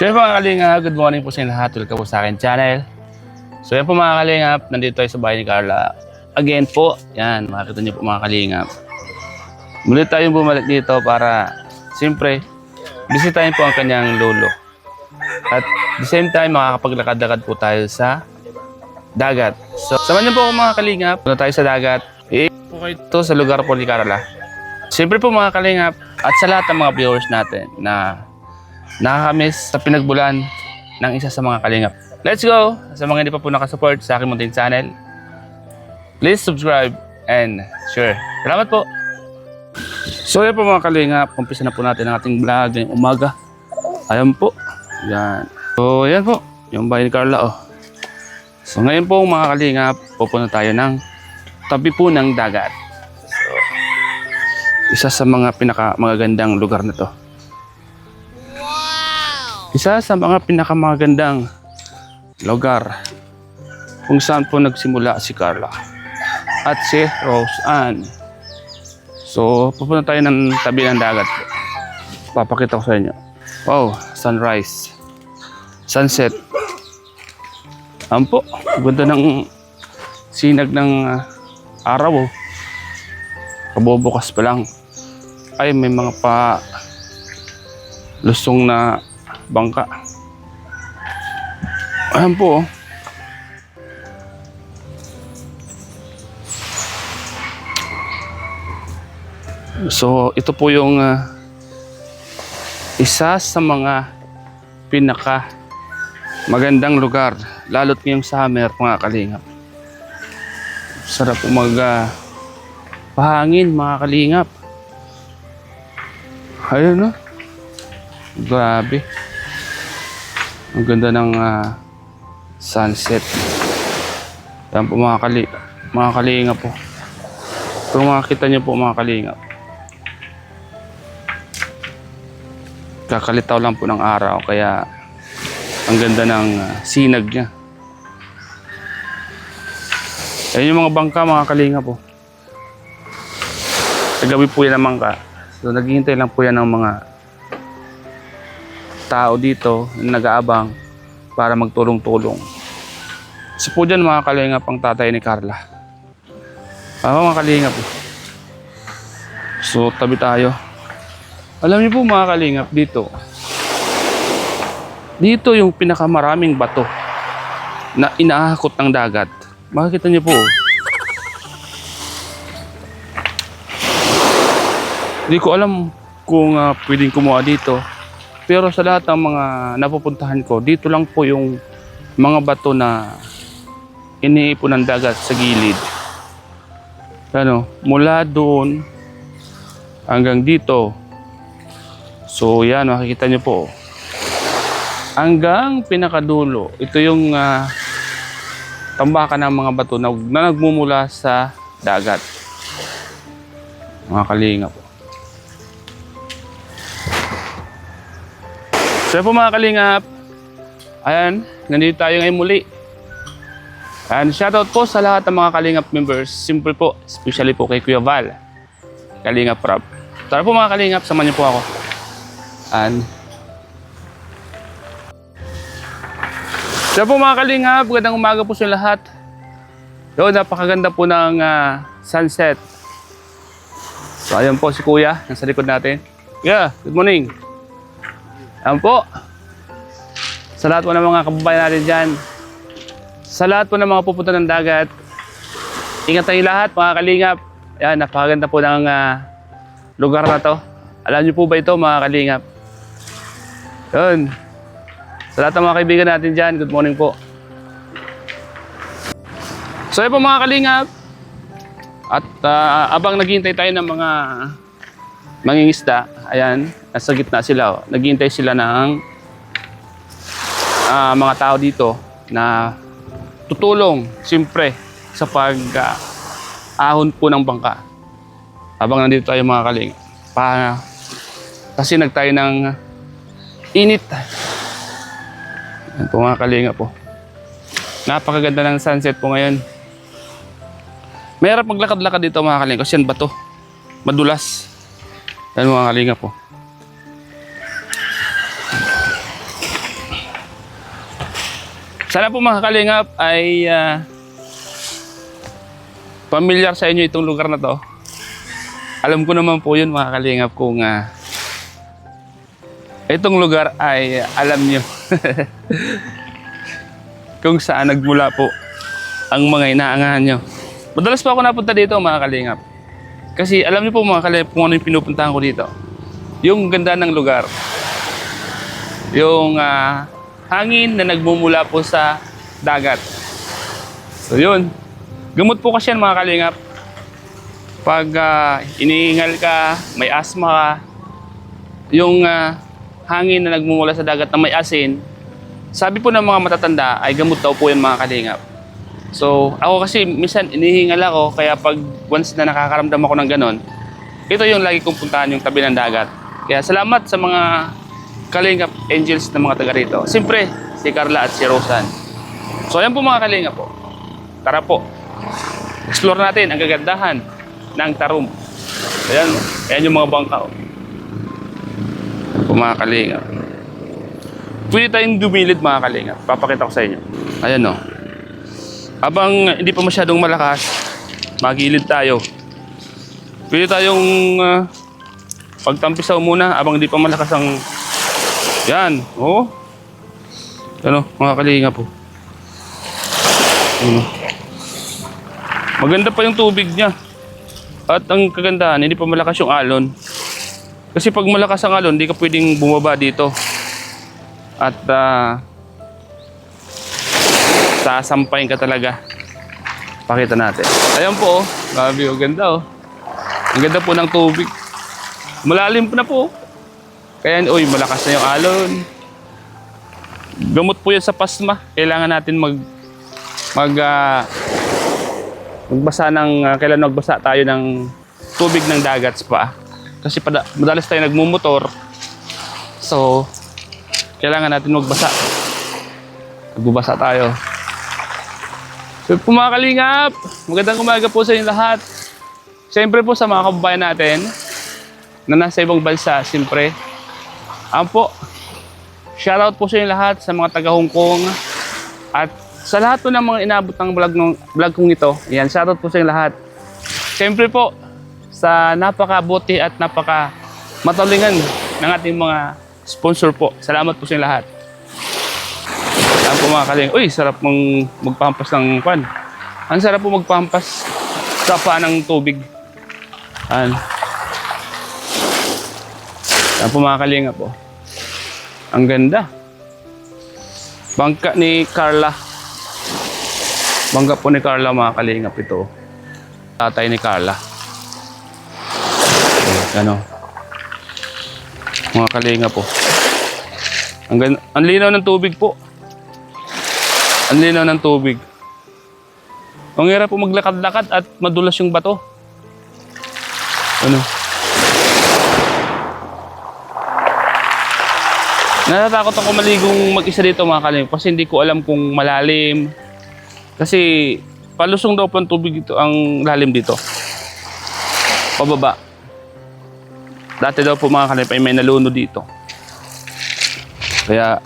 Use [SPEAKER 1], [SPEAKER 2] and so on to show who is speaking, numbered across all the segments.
[SPEAKER 1] So yan po mga kalingap, good morning po sa inyo lahat. Welcome po sa akin channel. So yan po mga kalingap, nandito tayo sa bahay ni Carla. Again po, yan, makikita niyo po mga kalingap. Muli tayong bumalik dito para, siyempre, bisitahin po ang kanyang lolo. At the same time, makakapaglakad-lakad po tayo sa dagat. So, samahan niyo po ako mga kalingap. Punta tayo sa dagat. Po kayo ito sa lugar po ni Carla. Siyempre po mga kalingap, at sa lahat ng mga viewers natin na nakakamiss sa pinagbulan ng isa sa mga kalingap. Let's go! Sa mga hindi pa po nakasupport sa aking munting channel, please subscribe and share. Salamat po! So yan po mga kalingap, umpisa na po natin ang ating vlog ngayong umaga. Ayan po. Yan. So yan po, yung bahay ni Carla oh. So ngayon po mga kalingap, pupunta tayo ng tabi po ng dagat. So, isa sa mga pinakamagandang lugar na to. Isa sa mga pinakamagandang lugar kung saan po nagsimula si Carla at si Rose Ann. So, pupunta tayo ng tabi ng dagat po. Papakita ko sa inyo. Wow, sunrise. Sunset. Ayan po, ganda ng sinag ng araw. Kabubukas pa lang. Ay, may mga pa lusong na bangka. Ayan po. So, ito po yung isa sa mga pinaka magandang lugar. Lalo't ngayong summer, mga kalingap. Sarap po pahangin, mga kalingap. Ayun, no? Grabe. Ang ganda ng sunset. Yan po mga kalingap po. Kung makikita nyo po mga kalingap, kakalitaw lang po ng araw kaya ang ganda ng sinag niya. Ayan yung mga bangka mga kalingap po. Kagabi po yan ang bangka. So naghihintay lang po yan ng mga tao dito na nag-aabang para magtulong-tulong. So po dyan mga kalingap ang tatay ni Carla. Mga kalingap. So tabi tayo. Alam niyo po mga kalingap dito yung pinakamaraming bato na inaahakot ng dagat. Makikita niyo po. Hindi ko alam kung pwedeng kumuha dito. Pero sa lahat ng mga napupuntahan ko, dito lang po yung mga bato na iniipon ng dagat sa gilid. Ano, mula doon hanggang dito. So yan, makikita nyo po. Hanggang pinakadulo. Ito yung tambakan ng mga bato na nagmumula sa dagat. Mga kalingap po. So po mga kalingap, ayan, nandito tayo ngayon muli. And shoutout po sa lahat ng mga kalingap members. Simple po, especially po kay Kuya Val, Kalingap Rob. Tara po mga kalingap, samahan niyo po ako. And so po mga kalingap, magandang umaga po sa lahat. Yo, napakaganda po ng sunset. So ayan po si Kuya, nasa likod natin. Yeah, good morning. Ayan po. Sa lahat po ng mga kababayan natin dyan. Sa lahat po ng mga pupunta ng dagat. Ingat tayo lahat mga kalingap. Ayan, napakaganda po ng lugar na to. Alam niyo po ba ito mga kalingap? Yun. Sa lahat ng mga kaibigan natin dyan, good morning po. So yun po mga kalingap. At abang naghihintay tayo ng mga mangingisda, ayan, nasa gitna sila. Naghihintay sila ng mga tao dito na tutulong, siyempre, sa pag-ahon po ng bangka. Habang nandito tayo mga kaling, kasi nagtayo ng init. Yan po mga kalinga po. Napakaganda ng sunset po ngayon. Mahirap maglakad-lakad dito mga kalinga kasi yan bato. Madulas. Yan mga kalinga po. Sana po mga kalingap ay familiar sa inyo itong lugar na to. Alam ko naman po yun mga kalingap kung itong lugar ay alam nyo kung saan nagmula po ang mga inaangahan nyo. Madalas po ako napunta dito mga kalingap. Kasi alam niyo po mga kalingap kung ano yung pinupuntahan ko dito. Yung ganda ng lugar. Yung hangin na nagmumula po sa dagat. So yun. Gamot po kasi yan mga kalingap. Pag inihingal ka, may asma ka, yung hangin na nagmumula sa dagat na may asin, sabi po ng mga matatanda ay gamot daw po yan mga kalingap. So ako kasi minsan inihingal ako, kaya pag once na nakakaramdam ako ng ganon, ito yung lagi kong puntahan, yung tabi ng dagat. Kaya salamat sa mga kalingap angels na mga taga rito. Siyempre, si Carla at si Rosan. So ayan po mga kalingap po. Tara po. Explore natin ang kagandahan ng Tarum. Ayan, ayan yung mga bangka. Ayan po mga kalingap. Pwede tayong dumilid mga kalingap. Papakita ko sa inyo. Ayan o. Habang hindi pa masyadong malakas, magilid tayo. Pwede tayong pagtampisaw muna habang hindi pa malakas ang... Yan, oh. Ano, mga kalingap po. Ano. Maganda pa yung tubig niya. At ang kagandahan, hindi pa malakas yung alon. Kasi pag malakas ang alon, hindi ka pwedeng bumaba dito. At sasampayin ka talaga. Pakita natin. Ayan po, oh. Grabe, oh. Ganda, oh. Ang ganda po ng tubig. Malalim po na po. Kaya, uy, malakas na yung alon. Gamot po yan sa pasma. Kailangan natin kailan magbasa tayo ng tubig ng dagat spa. Kasi madalas tayo nagmumotor. So, kailangan natin magbasa. Magbabasa tayo. So po mga kalingap, magandang umaga po sa inyo lahat. Siyempre po sa mga kababayan natin na nasa ibang bansa, siyempre. Po, shoutout po sa inyo lahat sa mga taga Hong Kong at sa lahat po ng mga inabot ng vlog kong ito. Yan, shoutout po sa inyo lahat. Siyempre po sa napakabuti at napaka matalingan ng ating mga sponsor po. Salamat po sa inyo lahat. Yan po mga kalingap. Uy, sarap mong magpampas ng pan. Ang sarap po magpampas sa paan ng tubig. Yan. Yan po mga kalingap po. Ang ganda. Bangka ni Carla. Bangka po ni Carla mga kalingap ito. Tatay ni Carla. Ano? Mga kalingap po. Ang linaw ng tubig po. Ang linaw ng tubig. Ang hirap po maglakad-lakad at madulas yung bato. Ano? Natatakot ako maligong mag-isa dito mga kalingap kasi hindi ko alam kung malalim. Kasi palusong daw po ang tubig dito, ang lalim dito. Pababa. Dati daw po mga kalingap ay may naluno dito. Kaya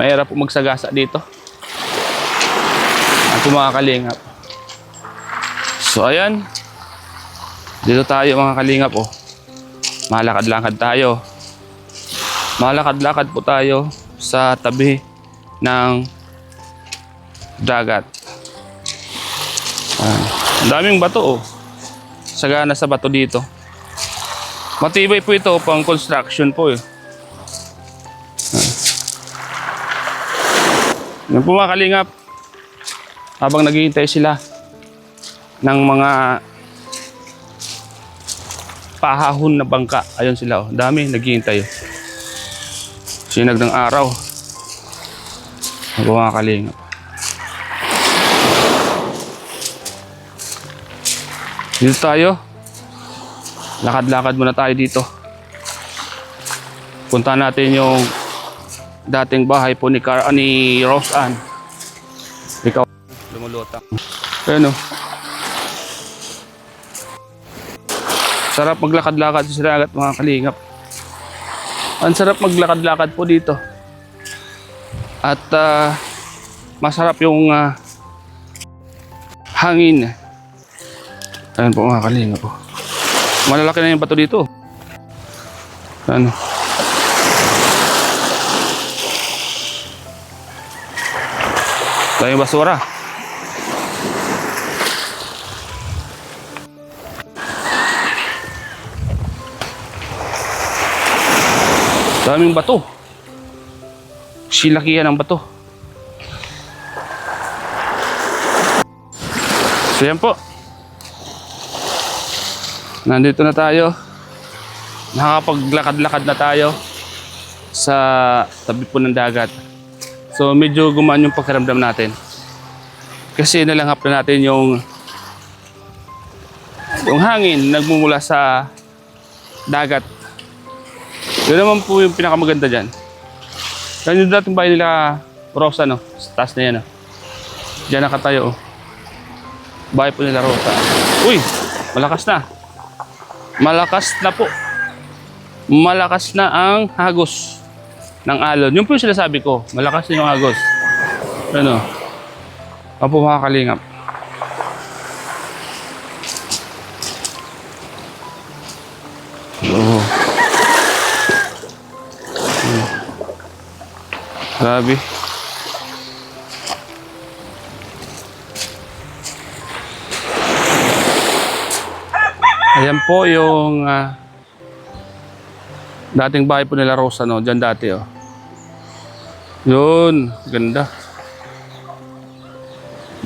[SPEAKER 1] mahirap po magsagasa dito. At mga kalingap. So ayan. Dito tayo mga kalingap oh. Malakad-lakad tayo. Malakad-lakad po tayo sa tabi ng dagat. Ang daming bato oh. Sagana sa bato dito. Matibay po ito pang construction po eh. Yan po mga kalingap. Habang naghihintay sila ng mga pahahon na bangka. Ayun sila oh. Dami naghihintay. Sinag ng araw. Yan po mga kalingap. Dito tayo. Lakad-lakad muna tayo dito. Punta natin yung dating bahay po ni Rosan. Ikaw lumulutang. Ayan o. Sarap maglakad-lakad sa dagat mga kalingap. Ang sarap maglakad-lakad po dito. At masarap yung hangin. Ayan po mga kalinga po. Malalaki na yung bato dito. Ano? Ito yung basura. Daming bato. Silakihan ng bato. So yan po. Nandito na tayo. Nakakapaglakad-lakad na tayo sa tabi po ng dagat. So medyo gumaan yung pakiramdam natin. Kasi nalanghap na natin yung hangin nagmumula sa dagat. Yun naman po yung pinakamaganda dyan. Yan yung dating bahay nila Rosa, no? Sa taas na yan, no? Diyan nakatayo, oh. Bahay po nila Rosa. Uy! Malakas na. Malakas na po. Malakas na ang hagos ng alon. Yun po yung sinasabi ko. Malakas na yung hagos. Ano? Ang po mga kalingap. Oh. Grabe. Ayan po yung dating bahay po nila Rosa, no? Diyan dati, oh. Yun, ganda.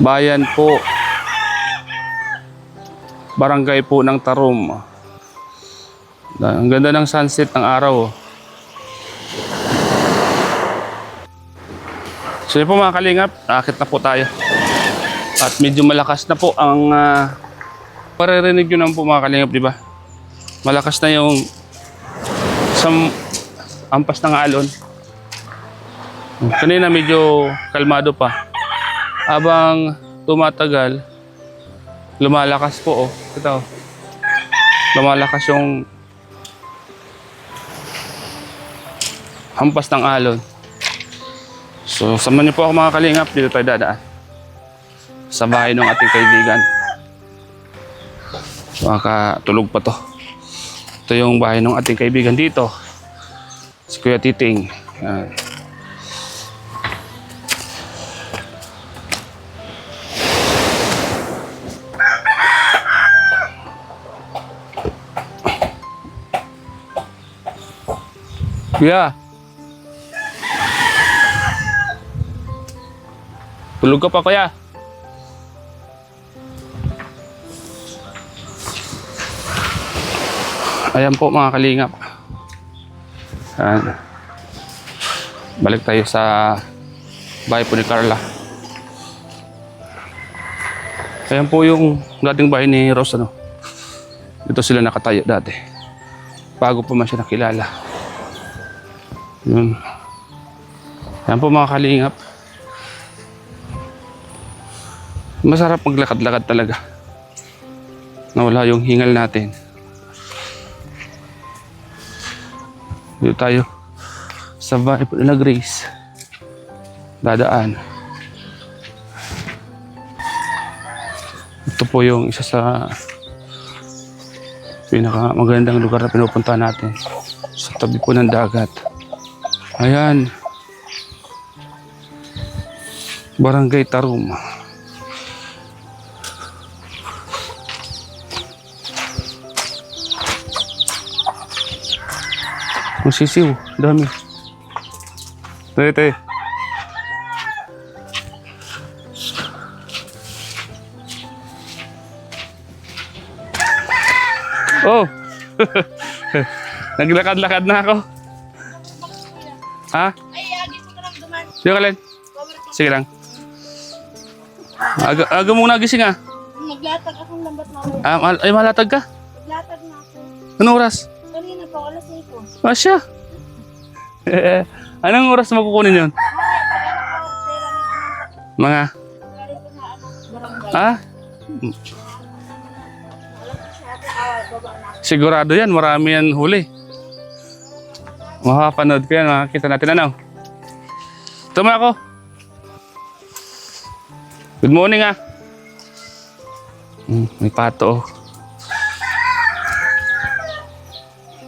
[SPEAKER 1] Bayan po. Barangay po ng Tarom. Ang ganda ng sunset ng araw, oh. So yun po mga kalingap, akit na po tayo. At medyo malakas na po ang paririnig yun naman po mga kalingap, di ba? Malakas na yung ampas ng alon. Kanina medyo kalmado pa. Habang tumatagal, lumalakas po, oh. Ito, oh. Lumalakas yung hampas ng alon. So, samahan niyo po ako mga kalingap. Dito tayo dadaan sa bahay ng ating kaibigan. Baka tulog pa to. Ito yung bahay ng ating kaibigan dito. Si Kuya Titing. Yan. Kuya. Tulog ka pa, kuya. Ayan po mga kalingap. Ayan. Balik tayo sa bahay po ni Carla. Ayan po yung dating bahay ni Rosa, no? Dito sila nakatayo dati. Bago pa man siya nakilala. Yun. Ayan po mga kalingap. Masarap maglakad-lakad talaga. Nawala yung hingal natin. Dito tayo sa bahay po nila Grace. Dadaan. Ito po yung isa sa pinakamagandang lugar na pinupunta natin. Sa tabi po ng dagat. Ayan. Barangay Tarom. Ang sisiw, dami. Tayo. Oh! Naglakad-lakad na ako. Ha?
[SPEAKER 2] Ay, agad mo na lang duman.
[SPEAKER 1] Sige ka, Len. Sige lang. Aga mong nagising, ah.
[SPEAKER 2] Naglatag akong lambat na ako.
[SPEAKER 1] Ay, malatag ka?
[SPEAKER 2] Naglatag na ako.
[SPEAKER 1] Anong oras?
[SPEAKER 2] Kanina pa, alas 8.
[SPEAKER 1] Masya. Anong oras mo kukunin yun? Mga? Ha? Sigurado yan, marami yan huli. Makapanood ko yan, makakita natin ano. Tama ako. Good morning ah. May pato.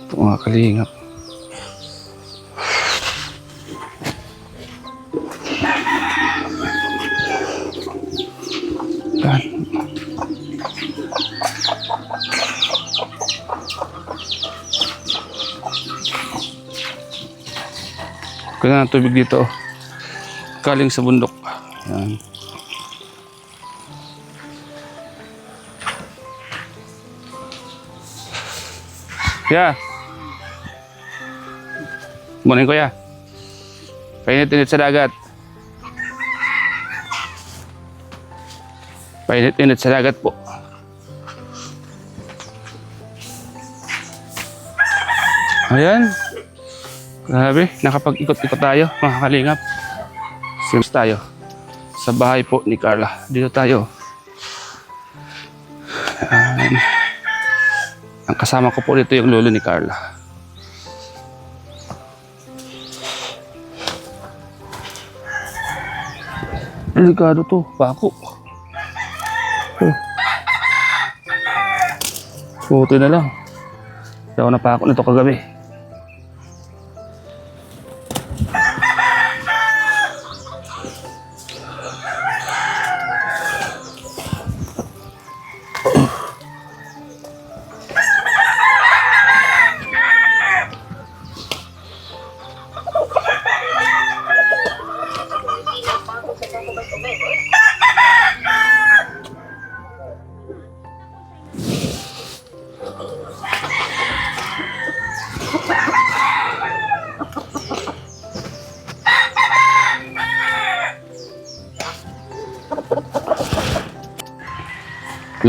[SPEAKER 1] Ito mga kalingap. Yan. Kaya ng tubig dito. Galing sa bundok. Yan. Yeah. Morning kuya. Painit-init sa dagat. Painit-init sa dagat po. Ayan. Grabe, nakapag-ikot-ikot tayo, mga kalingap. Sims tayo. Sa bahay po ni Carla. Dito tayo. Ayan. Ang kasama ko po dito yung lolo ni Carla. Delikado to, pako. Buti na lang. Hindi ako napako nito kagabi.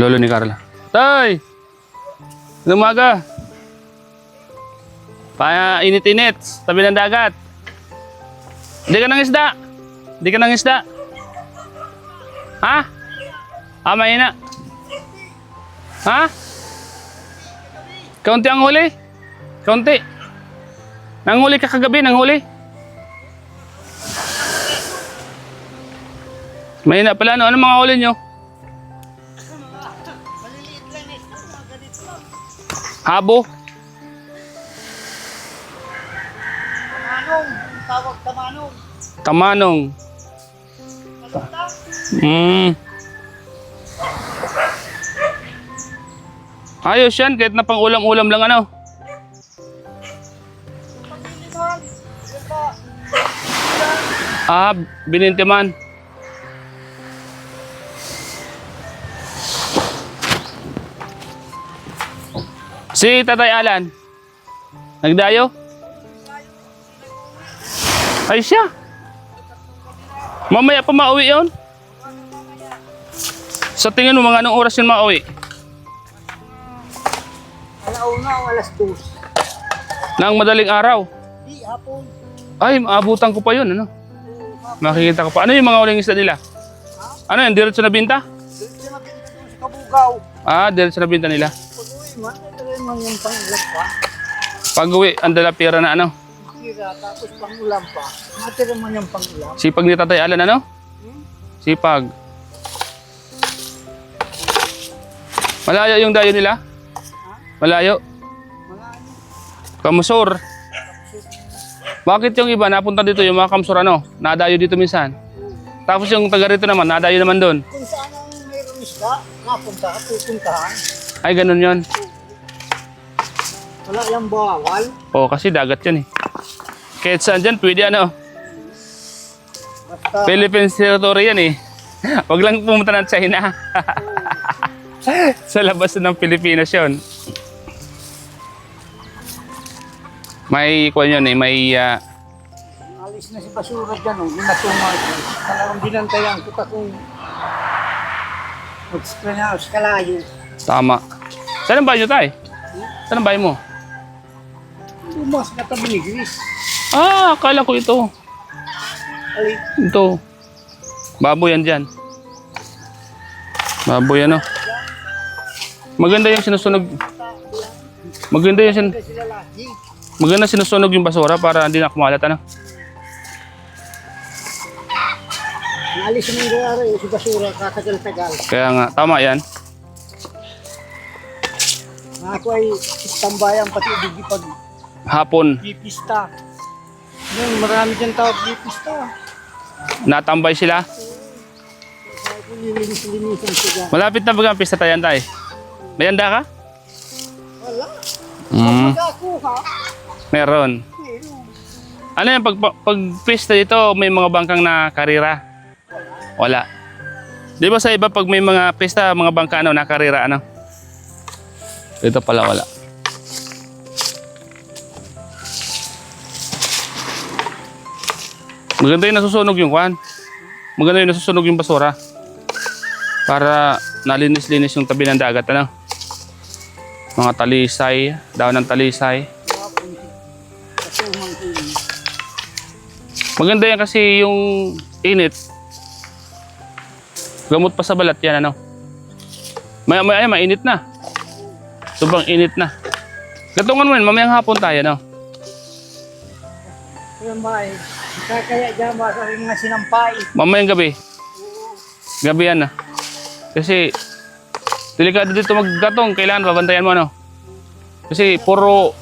[SPEAKER 1] Lolo ni Carla. Tay! Lumaga. Painit-init. Tabi ng dagat. Hindi ka ng isda. Hindi ka ng isda. Ha? Mahina. Ha? Kaunti ang huli? Kaunti. Nanghuli ka kagabi, nanghuli. Mahina pala, ano? Anong mga huli nyo? Habo?
[SPEAKER 3] Tamanong, tawag tamanong.
[SPEAKER 1] Tamanong. Ayos yan, kahit na pang ulam-ulam lang ano. Binintiman. Si Tatay Alan, nagdayo? Ay siya. Mamaya pa mauwi yun? Sa tingin mo, mga anong oras yun mauwi?
[SPEAKER 3] Alauna o alas 2.
[SPEAKER 1] Nang madaling araw?
[SPEAKER 3] Di, hapon.
[SPEAKER 1] Ay, maabutan ko pa yun, ano? Makikita ko pa. Ano yung mga uling isda nila? Ano yan, diretso na binta?
[SPEAKER 3] Diretso na pinto doon sa Kabugaw.
[SPEAKER 1] Diretso na binta nila.
[SPEAKER 3] Pag-uwi man, ito man yung pang-ulam pa.
[SPEAKER 1] Pag-uwi, ang dala pera na ano?
[SPEAKER 3] Makira, tapos pang-ulam pa. Matira man yung pang-ulam.
[SPEAKER 1] Sipag ni Tatay Alan, ano? Sipag. Malayo yung dayo nila? Malayo?
[SPEAKER 3] Malayo.
[SPEAKER 1] Kamusor. Bakit yung iba napunta dito, yung mga kamsor ano? Nadayo dito minsan. Tapos yung taga rito naman, nadayo naman doon.
[SPEAKER 3] Kung saan ang mayroong isda, napunta at pupuntahan.
[SPEAKER 1] Ay, ganun yun.
[SPEAKER 3] Wala yung bawal.
[SPEAKER 1] Oo, kasi dagat yun eh. Kahit saan dyan, pwede ano.
[SPEAKER 3] Basta,
[SPEAKER 1] Philippines territory yan eh. Huwag lang pumunta ng China. Sa labas ng Pilipinas yun. May kwan yun eh, may
[SPEAKER 3] alis na si basura dyan, oh. Ginatungan ko. Talagang binantayan ko pa kung mag-sprenaos kalayo.
[SPEAKER 1] tama. Saan ang bahay nyo, tay? Saan ang bahay mo?
[SPEAKER 3] Bumas na tabi ni Gris.
[SPEAKER 1] Akala ko ito.
[SPEAKER 3] Alin,
[SPEAKER 1] Ito. Baboy yan dyan. Baboy ano. Maganda yung sinusunog. Maganda yung
[SPEAKER 3] kasi sila lagi.
[SPEAKER 1] maganda sinusunog yung basura para hindi na kumalat ano.
[SPEAKER 3] Naalis na yung gawari, si basura, katagal-tagal.
[SPEAKER 1] Kaya nga, tama yan.
[SPEAKER 3] Ako ay tambayan pati di pag
[SPEAKER 1] Hapon,
[SPEAKER 3] pipista. Ngayon, marami dyan tawag pipista.
[SPEAKER 1] natambay sila.
[SPEAKER 3] Sabi ko nilinis-linisan sila.
[SPEAKER 1] Malapit na bagang pista tayo, tay. May handa ka?
[SPEAKER 3] Wala.
[SPEAKER 1] Mm,
[SPEAKER 3] Magkakuha.
[SPEAKER 1] meron. Ano yan, pag pista dito, may mga bangkang na karira? Wala. Di ba sa iba, pag may mga pista, mga bangka, ano, na karira, ano? Ito pala wala. Maganda yung nasusunog yung kwan. Maganda yung nasusunog yung basura. Para nalinis-linis yung tabi ng dagat, ano? Mga talisay, daon ng talisay. Maganda yan kasi yung init. Gamot pa sa balat yan, ano? Maya mainit na. Sobrang init na. Gatungan mo yun, mamayang hapon tayo, no?
[SPEAKER 3] Kaya ba eh, kaya dyan ba sa mga sinampay.
[SPEAKER 1] Mamayang gabi. Gabi yan, na. Kasi, delikado dito maggatong. Kailangan babantayan mo, no? Kasi, puro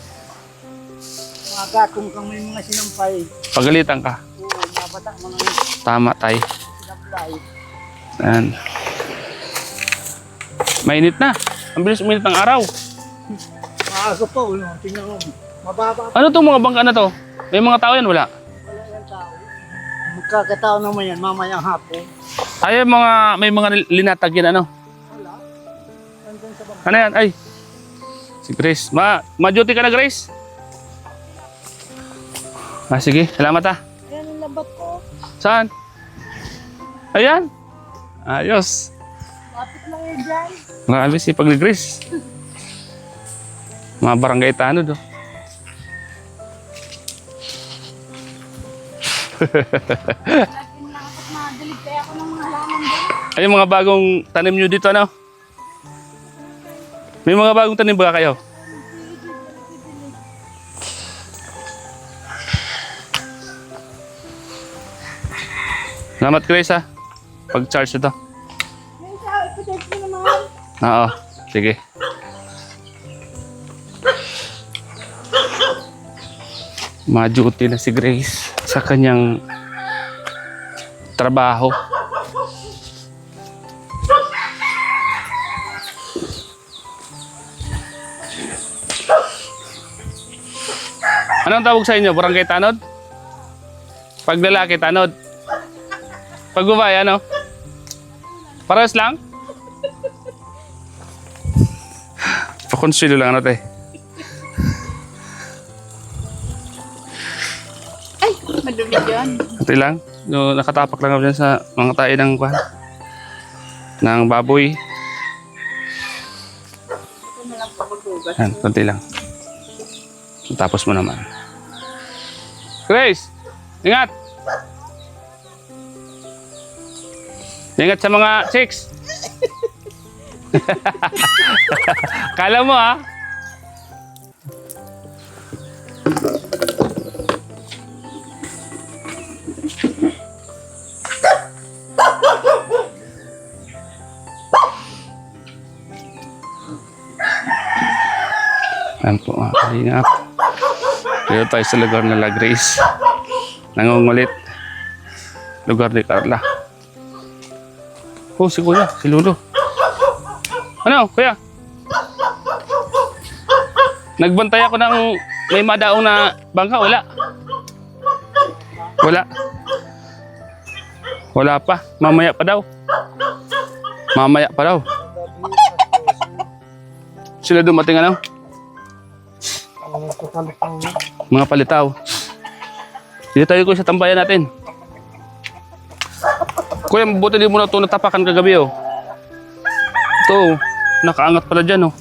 [SPEAKER 3] Mga gatong kang may mga sinampay.
[SPEAKER 1] pagalitan ka.
[SPEAKER 3] Oo, mga bata, mga
[SPEAKER 1] Tama, tay.
[SPEAKER 3] sinampay.
[SPEAKER 1] Yan. Mainit na. Ang bilis uminit ng araw.
[SPEAKER 3] Maaga pa, tingnan mo. Mababa pa
[SPEAKER 1] Ano tong mga bangka na to? May mga tao yan, wala?
[SPEAKER 3] pala yung tao. Magkakataon naman yan, mamayang hapon.
[SPEAKER 1] Ay, may mga linatag yan, ano?
[SPEAKER 3] Wala. Nandun sa baba.
[SPEAKER 1] Ano yan? Ay. Si Grace. Ma-duty ka na, Grace? Sige. Salamat, ah.
[SPEAKER 2] Ayan ang lambat ko.
[SPEAKER 1] Saan? Ayan. Ayos.
[SPEAKER 2] Lapit lang yun dyan.
[SPEAKER 1] Grabe si pag ni Grace. Mga barangay tanod, oh.
[SPEAKER 2] Lagi na ako madalig kaya ako ng mga halaman dyan.
[SPEAKER 1] Ay, yung mga bagong tanim nyo dito, ano? May mga bagong tanim ba kayo? Salamat, Grace, ha? Pag-charge ito.
[SPEAKER 2] Ngayon sa ipatid mo naman.
[SPEAKER 1] Oo, sige. Ma-duty na si Grace sa kanyang trabaho. Anong tawag sa inyo? Barangay tanod? Pag lalaki, tanod. Pag babae, ano? Parehas lang? Pakonsilo lang natin.
[SPEAKER 2] Ay, madumi yun.
[SPEAKER 1] Ito lang. No, nakatapak lang ako dyan sa mga tayo ng kwan. Ng baboy.
[SPEAKER 2] Ito na lang pagbubugas.
[SPEAKER 1] Yan, konti lang. Tapos mo naman. Grace! Ingat! Ingat sa mga chicks! Kala mo, ha? Yan po, mga kalingap. Dito tayo sa lugar na La Grace. Nangungulit. Lugar ni Carla. Oh, si Kuya, si Lolo. Ano, Kuya? Nagbantay ako ng may madaong na bangka. Wala. Wala. Wala pa. Mamaya pa daw. Mamaya pa daw. Sila dumating, ano? Mga palitaw. Dito tayo ko sa tambayan natin. Kuya, mabuti din mo na ito natapakan kagabi, oh. Ito, nakaangat pala dyan, oh.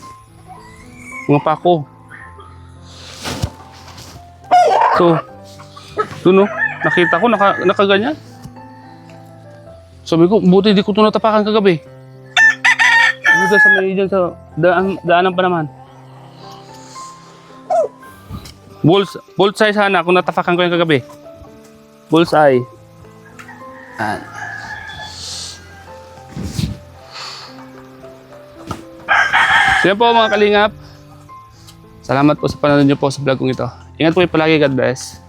[SPEAKER 1] Mga pako. Ito, no? Nakita ko, nakaganyan. Sabi ko, mabuti di ko ito natapakan kagabi. Dito sa may dyan sa daanan pa naman. Bullseye sana kung natapakan ko yung kagabi. Bullseye. So yan po mga kalingap. Salamat po sa panonood niyo po sa vlog kong ito. Ingat po kayo palagi. God bless.